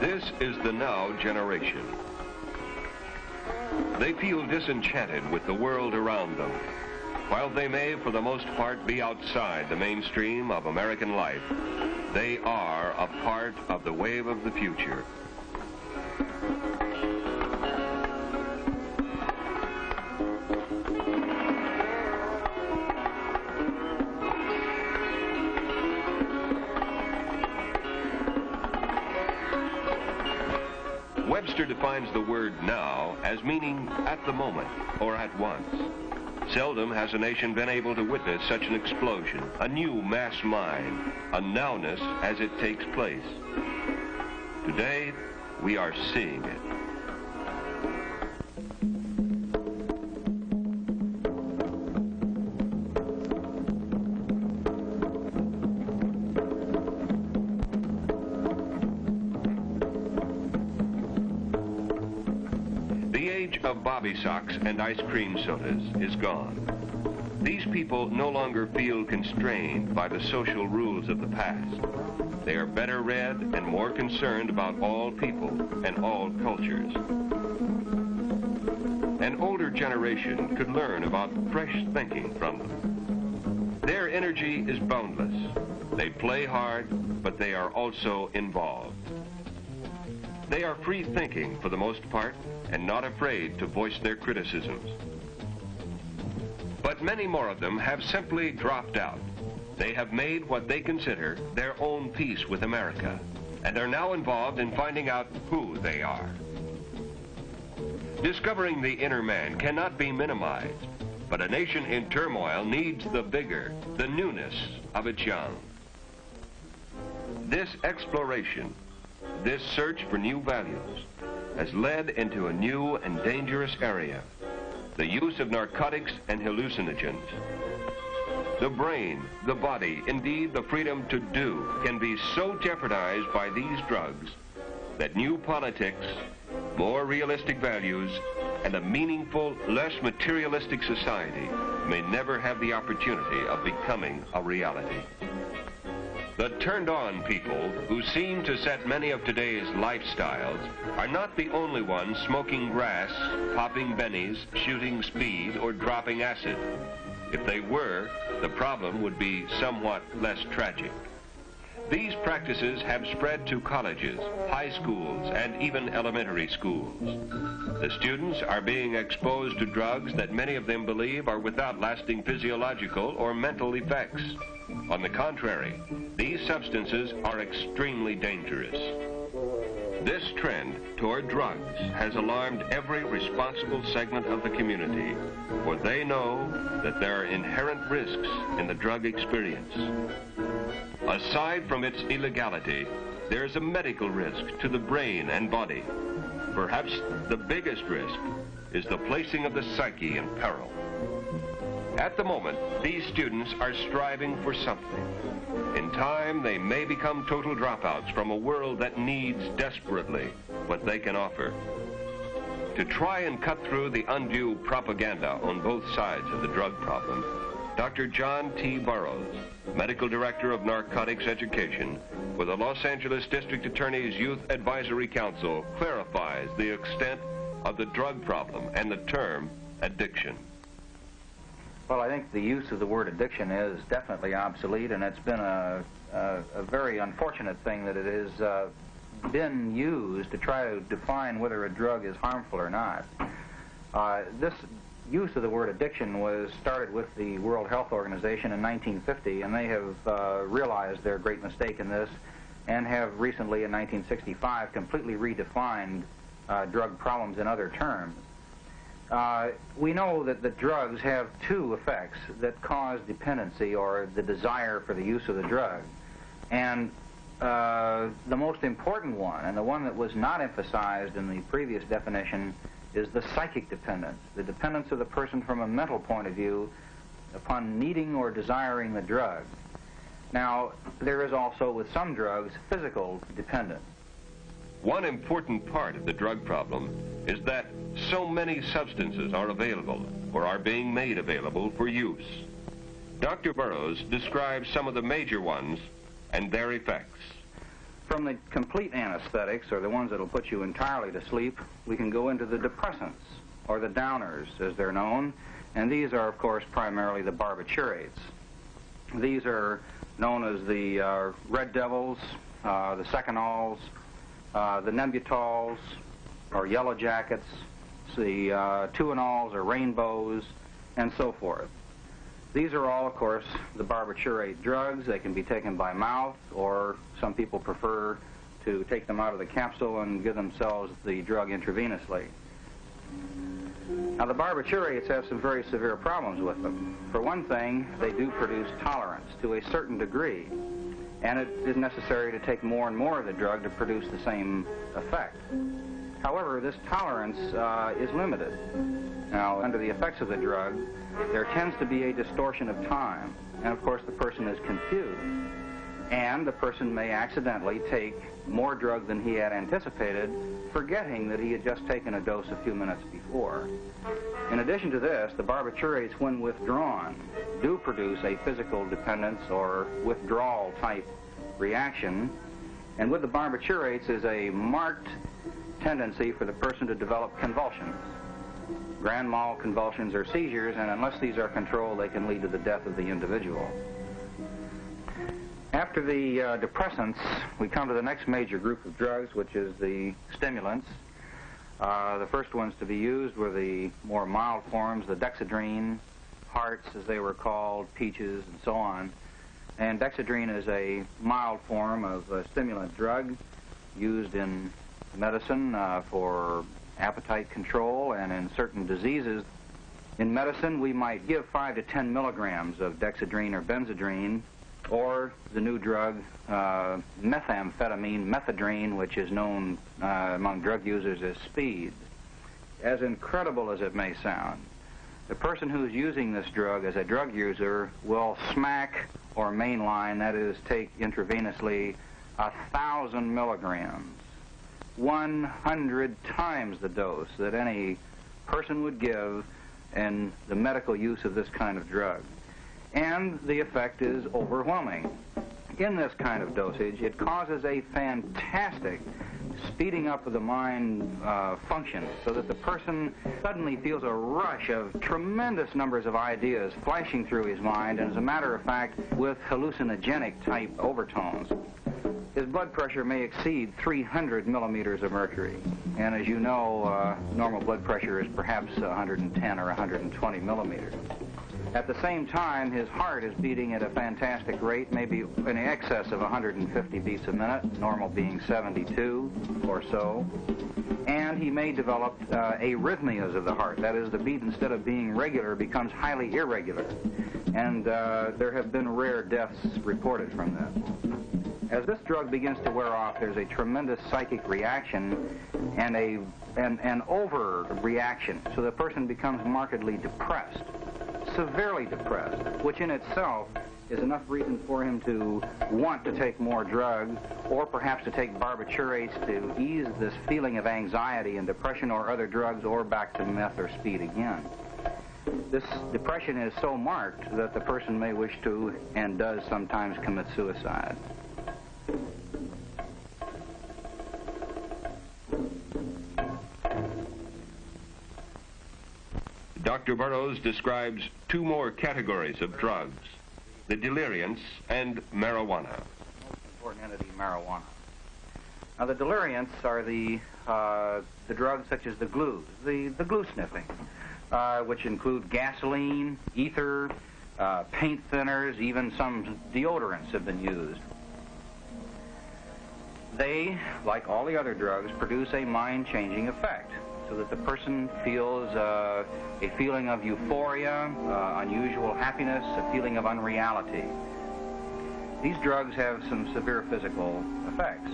This is the now generation. They feel disenchanted with the world around them. While they may, for the most part, be outside the mainstream of American life, they are a part of the wave of the future. Webster defines the word now as meaning at the moment or at once. Seldom has a nation been able to witness such an explosion, a new mass mind, a nowness as it takes place. Today, we are seeing it. Of bobby socks and ice cream sodas is gone. These people no longer feel constrained by the social rules of the past. They are better read and more concerned about all people and all cultures. An older generation could learn about fresh thinking from them. Their energy is boundless. They play hard, but they are also involved. They are free thinking for the most part and not afraid to voice their criticisms. But many more of them have simply dropped out. They have made what they consider their own peace with America and are now involved in finding out who they are. Discovering the inner man cannot be minimized, but a nation in turmoil needs the vigor, the newness of its young. This exploration, this search for new values, has led into a new and dangerous area, the use of narcotics and hallucinogens. The brain, the body, indeed the freedom to do, can be so jeopardized by these drugs that new politics, more realistic values, and a meaningful, less materialistic society may never have the opportunity of becoming a reality. The turned-on people, who seem to set many of today's lifestyles, are not the only ones smoking grass, popping bennies, shooting speed, or dropping acid. If they were, the problem would be somewhat less tragic. These practices have spread to colleges, high schools, and even elementary schools. The students are being exposed to drugs that many of them believe are without lasting physiological or mental effects. On the contrary, these substances are extremely dangerous. This trend toward drugs has alarmed every responsible segment of the community, for they know that there are inherent risks in the drug experience. Aside from its illegality, there is a medical risk to the brain and body. Perhaps the biggest risk is the placing of the psyche in peril. At the moment, these students are striving for something. In time, they may become total dropouts from a world that needs desperately what they can offer. To try and cut through the undue propaganda on both sides of the drug problem, Dr. John T. Burroughs, Medical Director of Narcotics Education for the Los Angeles District Attorney's Youth Advisory Council, clarifies the extent of the drug problem and the term addiction. Well, I think the use of the word addiction is definitely obsolete, and it's been a very unfortunate thing that it has been used to try to define whether a drug is harmful or not. This use of the word addiction was started with the World Health Organization in 1950, and they have realized their great mistake in this and have recently, in 1965, completely redefined drug problems in other terms. We know that the drugs have two effects that cause dependency, or the desire for the use of the drug. And the most important one, and the one that was not emphasized in the previous definition, is the psychic dependence, the dependence of the person from a mental point of view upon needing or desiring the drug. Now, there is also, with some drugs, physical dependence. One important part of the drug problem is that so many substances are available or are being made available for use. Dr. Burroughs describes some of the major ones and their effects. From the complete anesthetics, or the ones that will put you entirely to sleep, we can go into the depressants, or the downers, as they're known. And these are, of course, primarily the barbiturates. These are known as the red devils, the secanols, the nembutols, or yellow jackets, the tuanols, or rainbows, and so forth. These are all, of course, the barbiturate drugs. They can be taken by mouth, or some people prefer to take them out of the capsule and give themselves the drug intravenously. Now, the barbiturates have some very severe problems with them. For one thing, they do produce tolerance to a certain degree, and it is necessary to take more and more of the drug to produce the same effect. However, this tolerance is limited. Now, under the effects of the drug, there tends to be a distortion of time, and of course the person is confused, and the person may accidentally take more drug than he had anticipated, forgetting that he had just taken a dose a few minutes before. In addition to this, the barbiturates, when withdrawn, do produce a physical dependence or withdrawal type reaction, and with the barbiturates is a marked tendency for the person to develop convulsions, grand mal convulsions or seizures, and unless these are controlled, they can lead to the death of the individual. After the depressants, we come to the next major group of drugs, which is the stimulants. The first ones to be used were the more mild forms, the dexedrine, hearts as they were called, peaches, and so on. And dexedrine is a mild form of a stimulant drug used in medicine for appetite control and in certain diseases. In medicine, we might give 5 to 10 milligrams of dexedrine or benzedrine, or the new drug methamphetamine, methadrine, which is known among drug users as speed. As incredible as it may sound, the person who's using this drug as a drug user will smack or mainline, that is, take intravenously 1,000 milligrams, 100 times the dose that any person would give in the medical use of this kind of drug. And the effect is overwhelming. In this kind of dosage, it causes a fantastic speeding up of the mind function, so that the person suddenly feels a rush of tremendous numbers of ideas flashing through his mind, and as a matter of fact, with hallucinogenic type overtones. His blood pressure may exceed 300 millimeters of mercury, and as you know, normal blood pressure is perhaps 110 or 120 millimeters. At the same time, his heart is beating at a fantastic rate, maybe in excess of 150 beats a minute, normal being 72 or so. And he may develop arrhythmias of the heart. That is, the beat, instead of being regular, becomes highly irregular. And there have been rare deaths reported from this. As this drug begins to wear off, there's a tremendous psychic reaction and an overreaction, so the person becomes markedly depressed, severely depressed, which in itself is enough reason for him to want to take more drug, or perhaps to take barbiturates to ease this feeling of anxiety and depression, or other drugs, or back to meth or speed again. This depression is so marked that the person may wish to, and does sometimes, commit suicide. Dr. Burroughs describes 2 more categories of drugs, the deliriants and marijuana. Most important entity, marijuana. Now, the deliriants are the drugs such as the glues, the glue sniffing, which include gasoline, ether, paint thinners, even some deodorants have been used. They, like all the other drugs, produce a mind-changing effect, so that the person feels a feeling of euphoria, unusual happiness, a feeling of unreality. These drugs have some severe physical effects.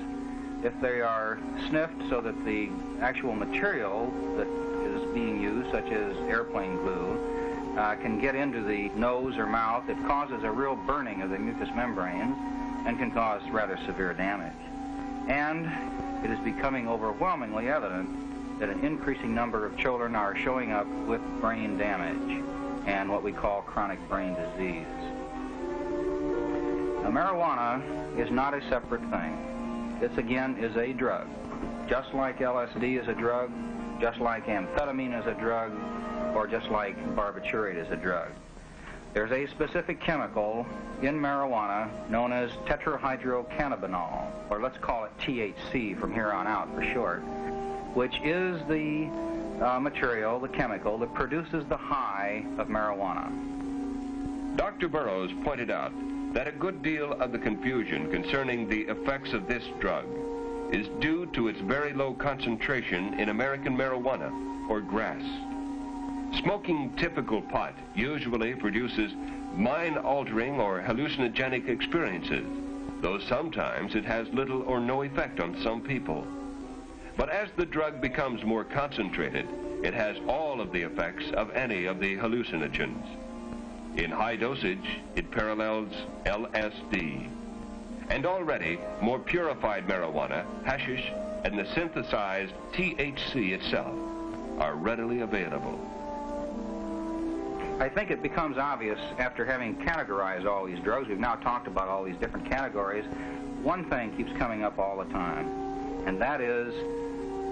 If they are sniffed so that the actual material that is being used, such as airplane glue, can get into the nose or mouth, it causes a real burning of the mucous membranes and can cause rather severe damage. And it is becoming overwhelmingly evident that an increasing number of children are showing up with brain damage and what we call chronic brain disease. Now, marijuana is not a separate thing. this again is a drug. Just like LSD is a drug, just like amphetamine is a drug, or just like barbiturate is a drug. There's a specific chemical in marijuana known as tetrahydrocannabinol, or let's call it THC from here on out for short, which is the material, the chemical, that produces the high of marijuana. Dr. Burroughs pointed out that a good deal of the confusion concerning the effects of this drug is due to its very low concentration in American marijuana, or grass. Smoking typical pot usually produces mind-altering or hallucinogenic experiences, though sometimes it has little or no effect on some people. But as the drug becomes more concentrated, it has all of the effects of any of the hallucinogens. In high dosage, it parallels LSD. And already, more purified marijuana, hashish, and the synthesized THC itself are readily available. I think it becomes obvious after having categorized all these drugs, we've now talked about all these different categories, one thing keeps coming up all the time, and that is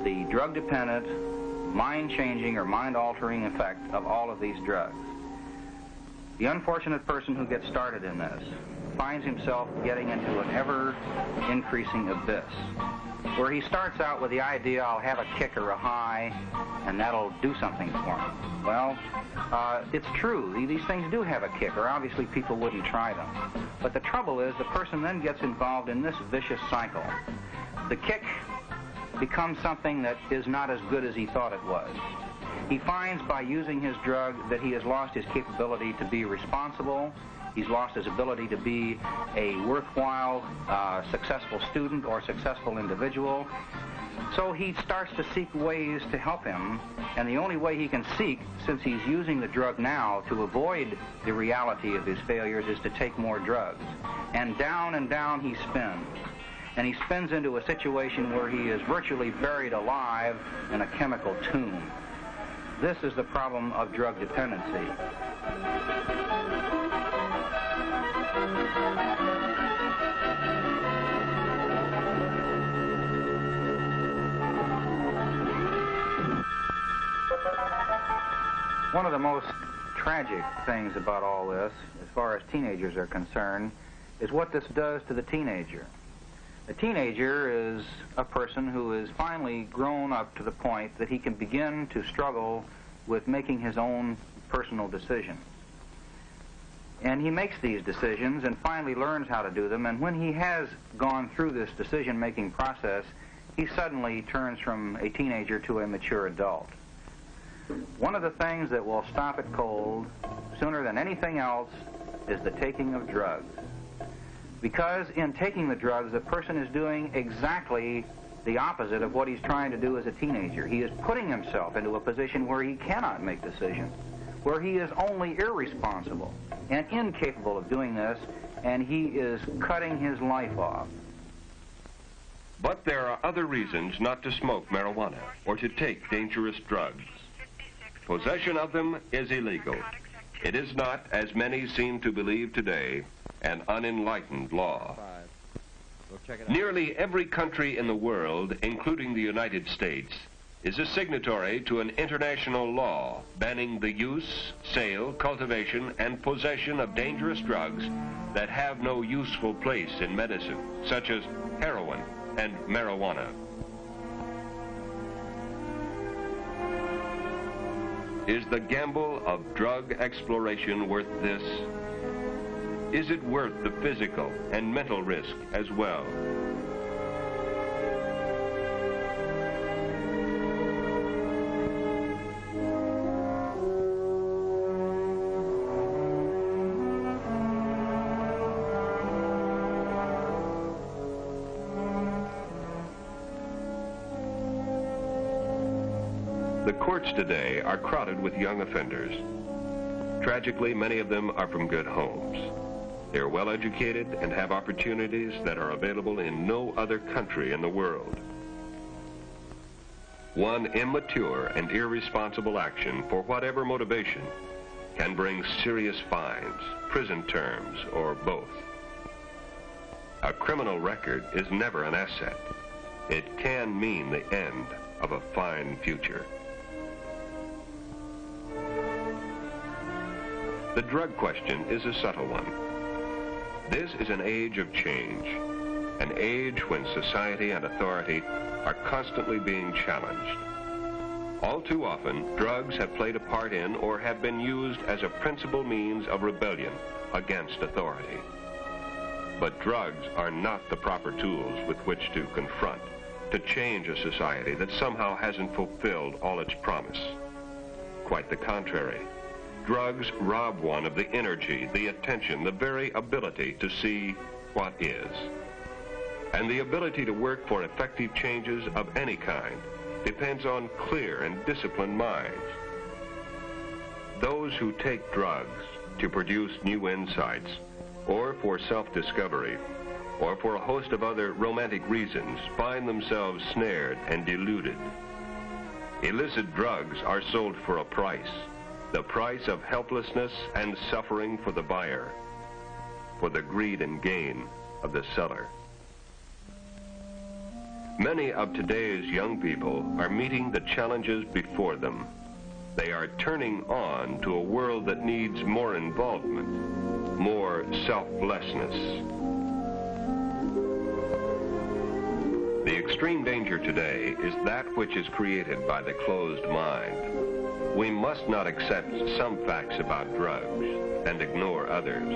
the drug-dependent, mind-changing or mind-altering effect of all of these drugs. The unfortunate person who gets started in this finds himself getting into an ever-increasing abyss, where he starts out with the idea, I'll have a kick or a high, and that'll do something for him. Well, it's true. These things do have a kick, or obviously people wouldn't try them. But the trouble is the person then gets involved in this vicious cycle. The kick becomes something that is not as good as he thought it was. He finds by using his drug that he has lost his capability to be responsible. He's lost his ability to be a worthwhile, successful student or successful individual. So he starts to seek ways to help him, and the only way he can seek, since he's using the drug now to avoid the reality of his failures, is to take more drugs. And down he spins. And he spins into a situation where he is virtually buried alive in a chemical tomb. This is the problem of drug dependency. One of the most tragic things about all this, as far as teenagers are concerned, is what this does to the teenager. A teenager is a person who is finally grown up to the point that he can begin to struggle with making his own personal decisions. And he makes these decisions and finally learns how to do them, and when he has gone through this decision-making process, he suddenly turns from a teenager to a mature adult. One of the things that will stop it cold sooner than anything else is the taking of drugs. Because in taking the drugs, the person is doing exactly the opposite of what he's trying to do as a teenager. He is putting himself into a position where he cannot make decisions, where he is only irresponsible and incapable of doing this, and he is cutting his life off. But there are other reasons not to smoke marijuana or to take dangerous drugs. Possession of them is illegal. It is not, as many seem to believe today, an unenlightened law. Nearly every country in the world, including the United States, is a signatory to an international law banning the use, sale, cultivation, and possession of dangerous drugs that have no useful place in medicine, such as heroin and marijuana. Is the gamble of drug exploration worth this? Is it worth the physical and mental risk as well? The courts today are crowded with young offenders. Tragically, many of them are from good homes. They are well educated and have opportunities that are available in no other country in the world. One immature and irresponsible action, for whatever motivation, can bring serious fines, prison terms, or both. A criminal record is never an asset. It can mean the end of a fine future. The drug question is a subtle one. This is an age of change, an age when society and authority are constantly being challenged. All too often, drugs have played a part in or have been used as a principal means of rebellion against authority. But drugs are not the proper tools with which to confront, to change a society that somehow hasn't fulfilled all its promise. Quite the contrary. Drugs rob one of the energy, the attention, the very ability to see what is. And the ability to work for effective changes of any kind depends on clear and disciplined minds. Those who take drugs to produce new insights, or for self-discovery, or for a host of other romantic reasons, find themselves snared and deluded. Illicit drugs are sold for a price, the price of helplessness and suffering for the buyer, for the greed and gain of the seller. Many of today's young people are meeting the challenges before them. They are turning on to a world that needs more involvement, more selflessness. The extreme danger today is that which is created by the closed mind. We must not accept some facts about drugs and ignore others.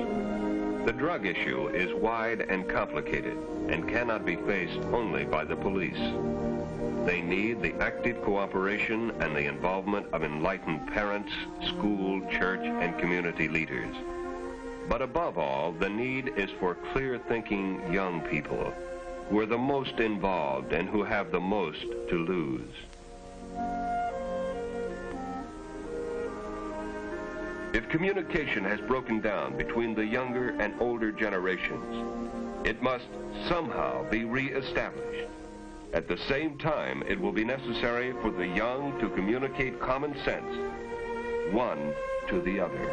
The drug issue is wide and complicated and cannot be faced only by the police. They need the active cooperation and the involvement of enlightened parents, school, church, and community leaders. But above all, the need is for clear-thinking young people who are the most involved and who have the most to lose. If communication has broken down between the younger and older generations, it must somehow be re-established. At the same time, it will be necessary for the young to communicate common sense, one to the other.